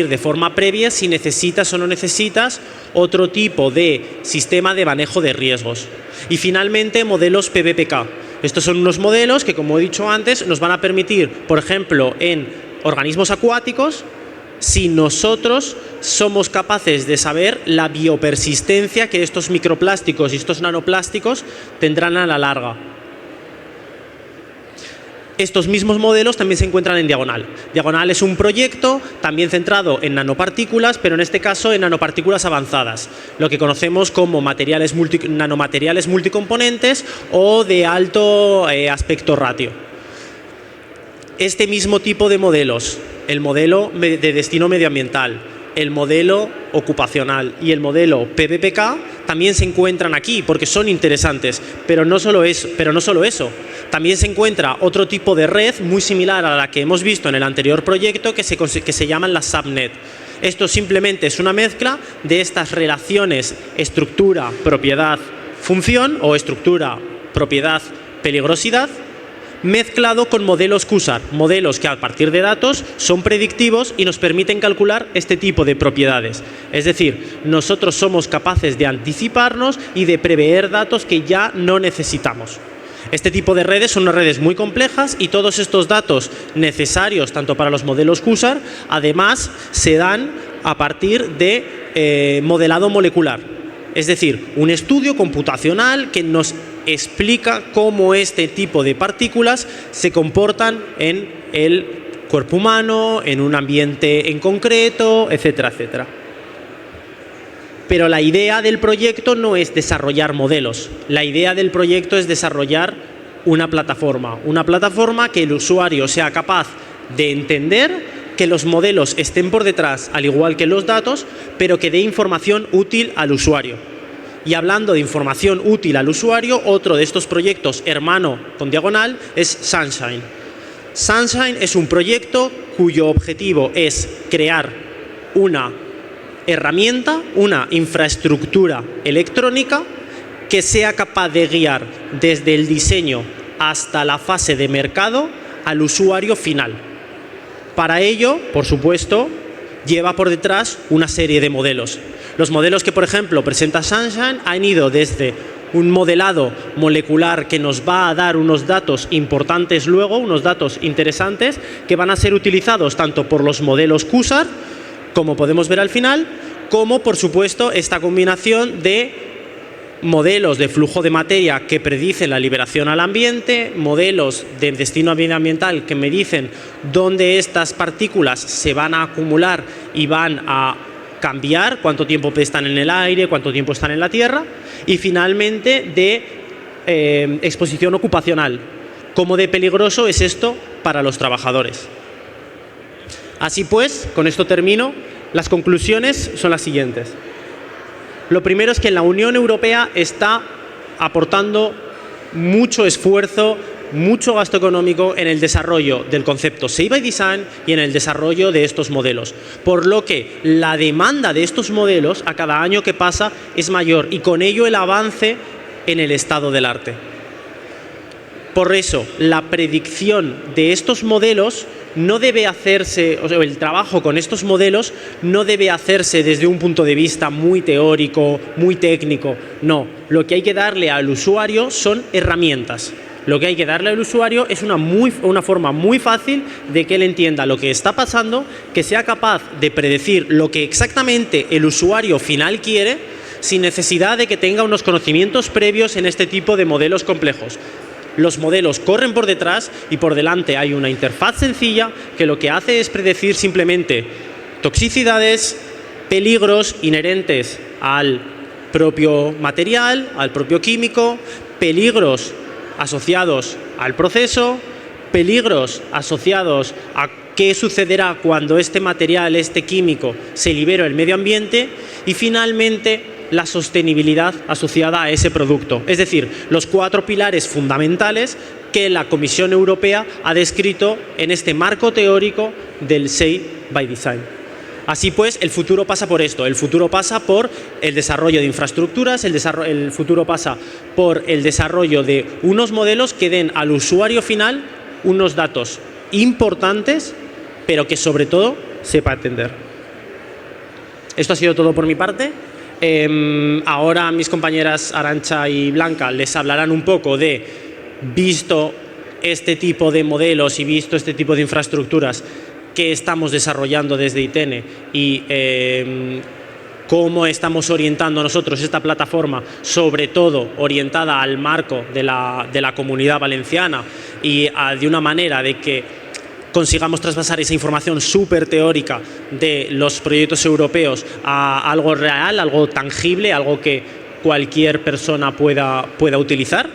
de forma previa si necesitas o no necesitas otro tipo de sistema de manejo de riesgos. Y finalmente, modelos PBPK. Estos son unos modelos que, como he dicho antes, nos van a permitir, por ejemplo, en organismos acuáticos, si nosotros somos capaces de saber la biopersistencia que estos microplásticos y estos nanoplásticos tendrán a la larga. Estos mismos modelos también se encuentran en Diagonal. Diagonal es un proyecto también centrado en nanopartículas, pero en este caso en nanopartículas avanzadas, lo que conocemos como nanomateriales multicomponentes o de alto aspecto ratio. Este mismo tipo de modelos, el modelo de destino medioambiental, el modelo ocupacional y el modelo PBPK también se encuentran aquí porque son interesantes, pero no solo eso. También se encuentra otro tipo de red muy similar a la que hemos visto en el anterior proyecto que se llaman las subnet. Esto simplemente es una mezcla de estas relaciones estructura, propiedad, función o estructura, propiedad, peligrosidad, mezclado con modelos QSAR, modelos que a partir de datos son predictivos y nos permiten calcular este tipo de propiedades. Es decir, nosotros somos capaces de anticiparnos y de prever datos que ya no necesitamos. Este tipo de redes son unas redes muy complejas y todos estos datos necesarios tanto para los modelos QSAR, además se dan a partir de modelado molecular. Es decir, un estudio computacional que nos explica cómo este tipo de partículas se comportan en el cuerpo humano, en un ambiente en concreto, etcétera, etcétera. Pero la idea del proyecto no es desarrollar modelos. La idea del proyecto es desarrollar una plataforma que el usuario sea capaz de entender, que los modelos estén por detrás, al igual que los datos, pero que dé información útil al usuario. Y hablando de información útil al usuario, otro de estos proyectos hermano con Diagonal es Sunshine. Sunshine es un proyecto cuyo objetivo es crear una herramienta, una infraestructura electrónica que sea capaz de guiar desde el diseño hasta la fase de mercado al usuario final. Para ello, por supuesto, lleva por detrás una serie de modelos. Los modelos que, por ejemplo, presenta Sunshine han ido desde un modelado molecular que nos va a dar unos datos importantes luego, unos datos interesantes, que van a ser utilizados tanto por los modelos QSAR, como podemos ver al final, como, por supuesto, esta combinación de modelos de flujo de materia que predicen la liberación al ambiente, modelos de destino medioambiental que me dicen dónde estas partículas se van a acumular y van a cambiar, cuánto tiempo están en el aire, cuánto tiempo están en la tierra, y finalmente de exposición ocupacional. ¿Cómo de peligroso es esto para los trabajadores? Así pues, con esto termino. Las conclusiones son las siguientes. Lo primero es que la Unión Europea está aportando mucho esfuerzo, mucho gasto económico en el desarrollo del concepto Safe by Design y en el desarrollo de estos modelos. Por lo que la demanda de estos modelos a cada año que pasa es mayor y con ello el avance en el estado del arte. Por eso, la predicción de estos modelos no debe hacerse, o sea, el trabajo con estos modelos no debe hacerse desde un punto de vista muy teórico, muy técnico. No, lo que hay que darle al usuario son herramientas. Lo que hay que darle al usuario es una forma muy fácil de que él entienda lo que está pasando, que sea capaz de predecir lo que exactamente el usuario final quiere, sin necesidad de que tenga unos conocimientos previos en este tipo de modelos complejos. Los modelos corren por detrás y por delante hay una interfaz sencilla que lo que hace es predecir simplemente toxicidades, peligros inherentes al propio material, al propio químico, peligros asociados al proceso, peligros asociados a qué sucederá cuando este material, este químico, se libere al medio ambiente y finalmente la sostenibilidad asociada a ese producto. Es decir, los 4 pilares fundamentales que la Comisión Europea ha descrito en este marco teórico del Safe by Design. Así pues, el futuro pasa por esto, el futuro pasa por el desarrollo de infraestructuras, el futuro pasa por el desarrollo de unos modelos que den al usuario final unos datos importantes, pero que sobre todo sepa entender. Esto ha sido todo por mi parte. Ahora mis compañeras Arantxa y Blanca les hablarán un poco de, visto este tipo de modelos y visto este tipo de infraestructuras que estamos desarrollando desde ITENE y cómo estamos orientando nosotros esta plataforma, sobre todo orientada al marco de la Comunidad Valenciana y de una manera de que consigamos trasvasar esa información súper teórica de los proyectos europeos a algo real, algo tangible, algo que cualquier persona pueda utilizar.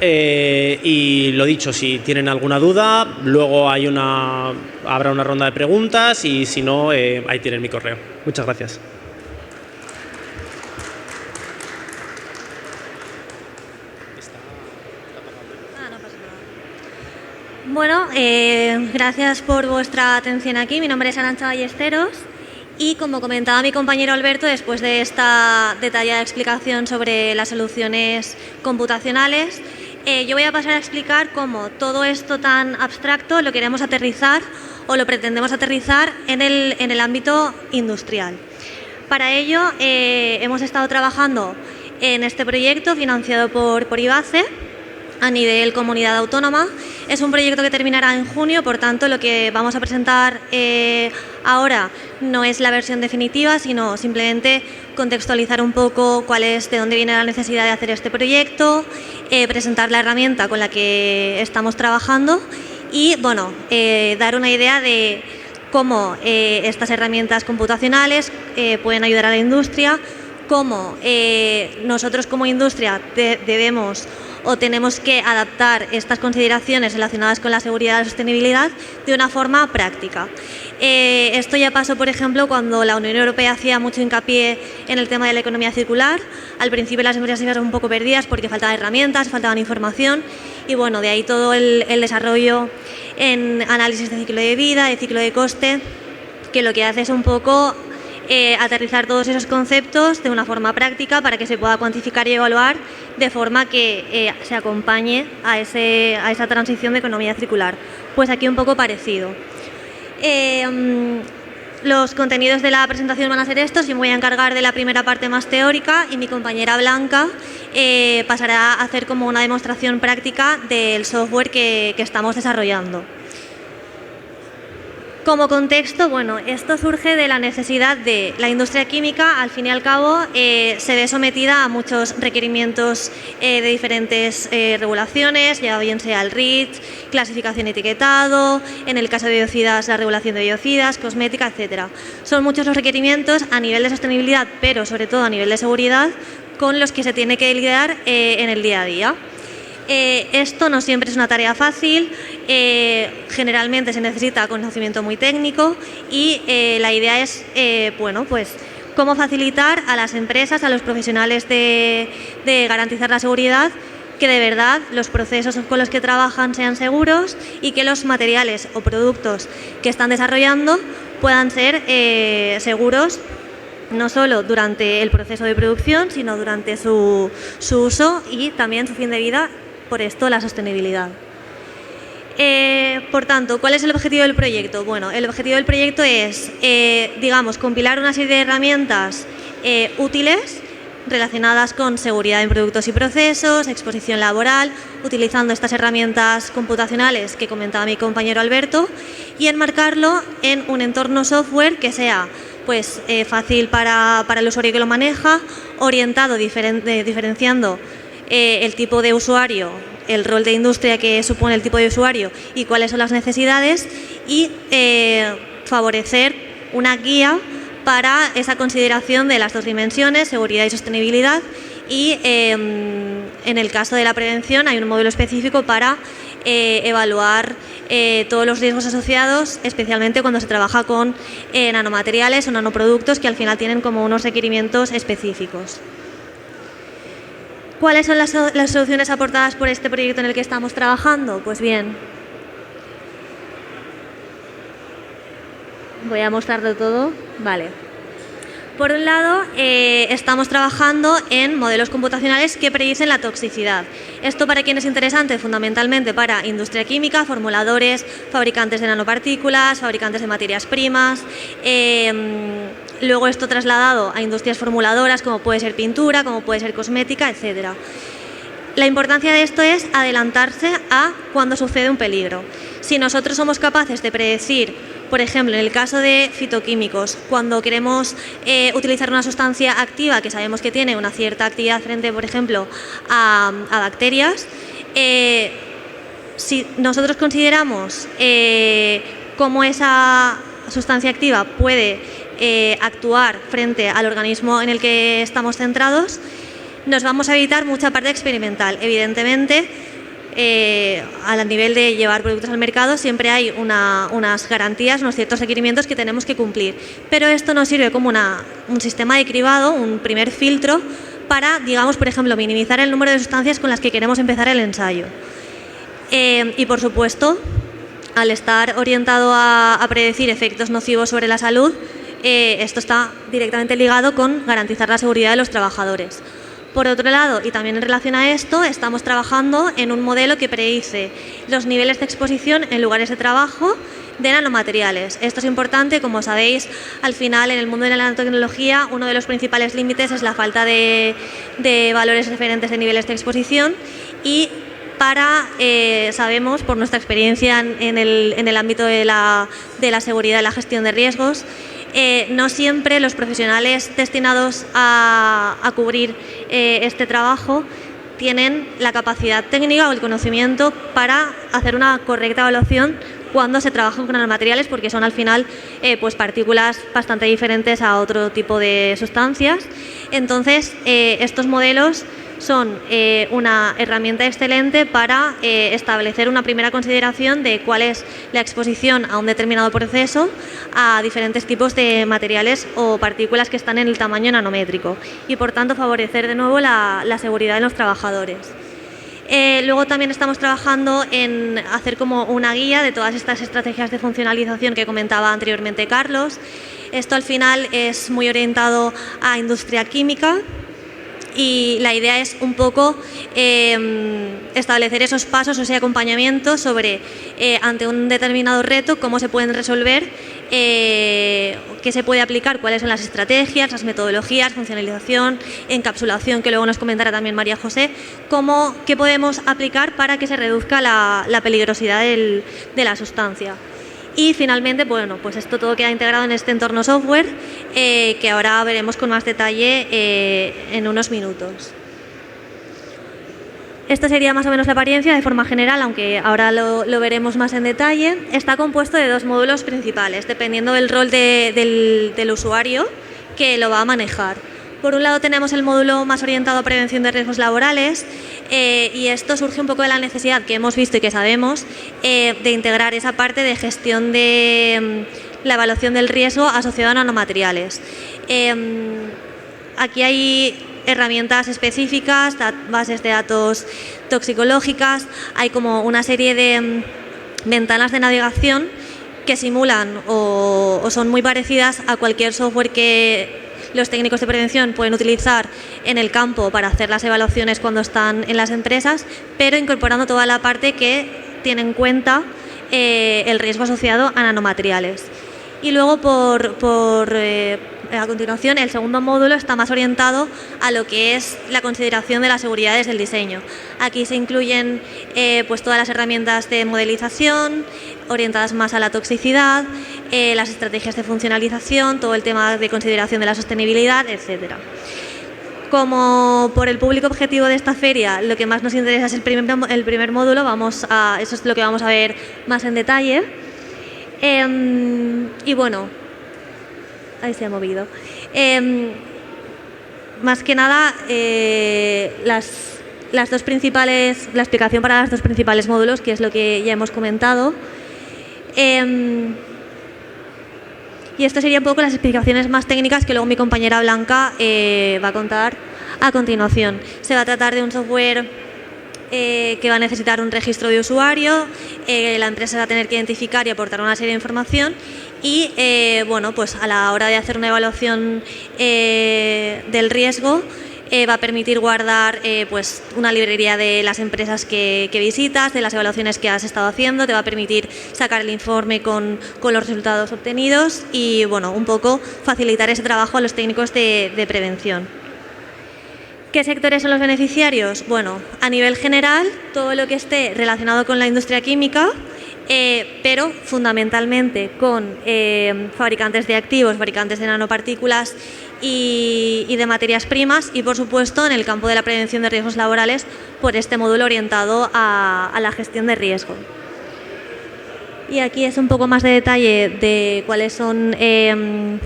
Y lo dicho, si tienen alguna duda, luego habrá una ronda de preguntas y si no, ahí tienen mi correo. Muchas gracias. Bueno, gracias por vuestra atención aquí. Mi nombre es Arantxa Ballesteros y, como comentaba mi compañero Alberto, después de esta detallada explicación sobre las soluciones computacionales, yo voy a pasar a explicar cómo todo esto tan abstracto lo queremos aterrizar o lo pretendemos aterrizar en el ámbito industrial. Para ello, hemos estado trabajando en este proyecto financiado por IBACE a nivel comunidad autónoma. Es un proyecto que terminará en junio, por tanto, lo que vamos a presentar ahora no es la versión definitiva, sino simplemente contextualizar un poco de dónde viene la necesidad de hacer este proyecto, presentar la herramienta con la que estamos trabajando y, bueno, dar una idea de cómo estas herramientas computacionales pueden ayudar a la industria, cómo nosotros como industria debemos o tenemos que adaptar estas consideraciones relacionadas con la seguridad y la sostenibilidad de una forma práctica. Esto ya pasó, por ejemplo, cuando la Unión Europea hacía mucho hincapié en el tema de la economía circular. Al principio las empresas iban un poco perdidas porque faltaban herramientas, faltaban información y, bueno, de ahí todo el desarrollo en análisis de ciclo de vida, de ciclo de coste, que lo que hace es un poco aterrizar todos esos conceptos de una forma práctica para que se pueda cuantificar y evaluar de forma que se acompañe a esa transición de economía circular. Pues aquí un poco parecido. Los contenidos de la presentación van a ser estos. Yo me voy a encargar de la primera parte más teórica y mi compañera Blanca pasará a hacer como una demostración práctica del software que estamos desarrollando. Como contexto, bueno, esto surge de la necesidad de la industria química, al fin y al cabo, se ve sometida a muchos requerimientos de diferentes regulaciones, ya bien sea el REACH, clasificación y etiquetado, en el caso de biocidas, la regulación de biocidas, cosmética, etcétera. Son muchos los requerimientos a nivel de sostenibilidad, pero sobre todo a nivel de seguridad, con los que se tiene que lidiar en el día a día. Esto no siempre es una tarea fácil, generalmente se necesita conocimiento muy técnico y la idea es, bueno, pues cómo facilitar a las empresas, a los profesionales de garantizar la seguridad, que de verdad los procesos con los que trabajan sean seguros y que los materiales o productos que están desarrollando puedan ser seguros no solo durante el proceso de producción, sino durante su uso y también su fin de vida. Por esto, la sostenibilidad. Por tanto, ¿cuál es el objetivo del proyecto? Bueno, el objetivo del proyecto es, digamos, compilar una serie de herramientas útiles relacionadas con seguridad en productos y procesos, exposición laboral, utilizando estas herramientas computacionales que comentaba mi compañero Alberto, y enmarcarlo en un entorno software que sea pues, fácil para el usuario que lo maneja, orientado, diferenciando el tipo de usuario, el rol de industria que supone el tipo de usuario y cuáles son las necesidades y favorecer una guía para esa consideración de las dos dimensiones, seguridad y sostenibilidad y en el caso de la prevención hay un modelo específico para evaluar todos los riesgos asociados, especialmente cuando se trabaja con nanomateriales o nanoproductos que al final tienen como unos requerimientos específicos. ¿Cuáles son las soluciones aportadas por este proyecto en el que estamos trabajando? Pues bien, voy a mostrarlo todo. Vale. Por un lado, estamos trabajando en modelos computacionales que predicen la toxicidad. Esto, para quién es interesante, fundamentalmente para industria química, formuladores, fabricantes de nanopartículas, fabricantes de materias primas, luego esto trasladado a industrias formuladoras, como puede ser pintura, como puede ser cosmética, etc. La importancia de esto es adelantarse a cuando sucede un peligro. Si nosotros somos capaces de predecir, por ejemplo, en el caso de fitoquímicos, cuando queremos utilizar una sustancia activa que sabemos que tiene una cierta actividad frente, por ejemplo, a bacterias, si nosotros consideramos cómo esa sustancia activa puede actuar frente al organismo en el que estamos centrados, nos vamos a evitar mucha parte experimental. Evidentemente, a nivel de llevar productos al mercado siempre hay unas garantías, unos ciertos requerimientos que tenemos que cumplir, pero esto nos sirve como un sistema de cribado, un primer filtro para, digamos, por ejemplo, minimizar el número de sustancias con las que queremos empezar el ensayo. Y, por supuesto, al estar orientado a predecir efectos nocivos sobre la salud, esto está directamente ligado con garantizar la seguridad de los trabajadores. Por otro lado, y también en relación a esto, estamos trabajando en un modelo que predice los niveles de exposición en lugares de trabajo de nanomateriales. Esto es importante, como sabéis, al final en el mundo de la nanotecnología uno de los principales límites es la falta de valores referentes de niveles de exposición y sabemos por nuestra experiencia en el ámbito de la seguridad y la gestión de riesgos, no siempre los profesionales destinados a cubrir este trabajo tienen la capacidad técnica o el conocimiento para hacer una correcta evaluación cuando se trabaja con nanomateriales, porque son al final pues partículas bastante diferentes a otro tipo de sustancias. Entonces, estos modelos son una herramienta excelente para establecer una primera consideración de cuál es la exposición a un determinado proceso a diferentes tipos de materiales o partículas que están en el tamaño nanométrico y, por tanto, favorecer de nuevo la seguridad de los trabajadores. Luego también estamos trabajando en hacer como una guía de todas estas estrategias de funcionalización que comentaba anteriormente Carlos. Esto al final es muy orientado a industria química. Y la idea es un poco establecer esos pasos o ese acompañamiento sobre, ante un determinado reto, cómo se pueden resolver, qué se puede aplicar, cuáles son las estrategias, las metodologías, funcionalización, encapsulación, que luego nos comentará también María José, qué podemos aplicar para que se reduzca la peligrosidad de la sustancia. Y finalmente, bueno, pues esto todo queda integrado en este entorno software que ahora veremos con más detalle en unos minutos. Esta sería más o menos la apariencia de forma general, aunque ahora lo veremos más en detalle. Está compuesto de dos módulos principales, dependiendo del rol del usuario que lo va a manejar. Por un lado tenemos el módulo más orientado a prevención de riesgos laborales y esto surge un poco de la necesidad que hemos visto y que sabemos de integrar esa parte de gestión de la evaluación del riesgo asociado a nanomateriales. Aquí hay herramientas específicas, bases de datos toxicológicas, hay como una serie de ventanas de navegación que simulan o son muy parecidas a cualquier software que los técnicos de prevención pueden utilizar en el campo para hacer las evaluaciones cuando están en las empresas, pero incorporando toda la parte que tiene en cuenta el riesgo asociado a nanomateriales. Y luego, a continuación, el segundo módulo está más orientado a lo que es la consideración de las seguridades del diseño. Aquí se incluyen pues todas las herramientas de modelización, orientadas más a la toxicidad, las estrategias de funcionalización, todo el tema de consideración de la sostenibilidad, etcétera. Como por el público objetivo de esta feria lo que más nos interesa es el primer módulo, eso es lo que vamos a ver más en detalle. Y bueno, ahí se ha movido. Más que nada, las dos principales, la explicación para los dos principales módulos, que es lo que ya hemos comentado. Y esto sería un poco las explicaciones más técnicas que luego mi compañera Blanca va a contar a continuación. Se va a tratar de un software que va a necesitar un registro de usuario, la empresa va a tener que identificar y aportar una serie de información y bueno, pues a la hora de hacer una evaluación del riesgo va a permitir guardar pues una librería de las empresas que visitas, de las evaluaciones que has estado haciendo, te va a permitir sacar el informe con los resultados obtenidos y, bueno, un poco facilitar ese trabajo a los técnicos de prevención. ¿Qué sectores son los beneficiarios? Bueno, a nivel general, todo lo que esté relacionado con la industria química, pero fundamentalmente con fabricantes de activos, fabricantes de nanopartículas y de materias primas y, por supuesto, en el campo de la prevención de riesgos laborales por este módulo orientado a la gestión de riesgo. Y aquí es un poco más de detalle de cuáles son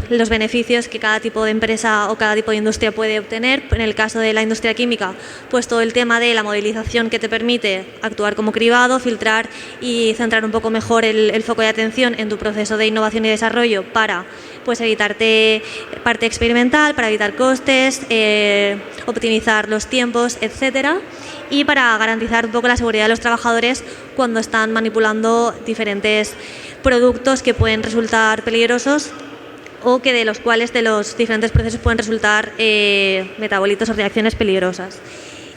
los beneficios que cada tipo de empresa o cada tipo de industria puede obtener. En el caso de la industria química, pues todo el tema de la modelización que te permite actuar como cribado, filtrar y centrar un poco mejor el foco de atención en tu proceso de innovación y desarrollo para pues evitarte parte experimental, para evitar costes, optimizar los tiempos, etcétera, y para garantizar un poco la seguridad de los trabajadores cuando están manipulando diferentes productos que pueden resultar peligrosos o que de los cuales de los diferentes procesos pueden resultar metabolitos o reacciones peligrosas.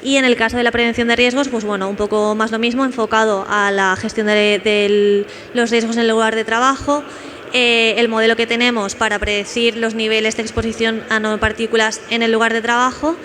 Y en el caso de la prevención de riesgos, pues bueno, un poco más lo mismo, enfocado a la gestión de los riesgos en el lugar de trabajo, el modelo que tenemos para predecir los niveles de exposición a nanopartículas en el lugar de trabajo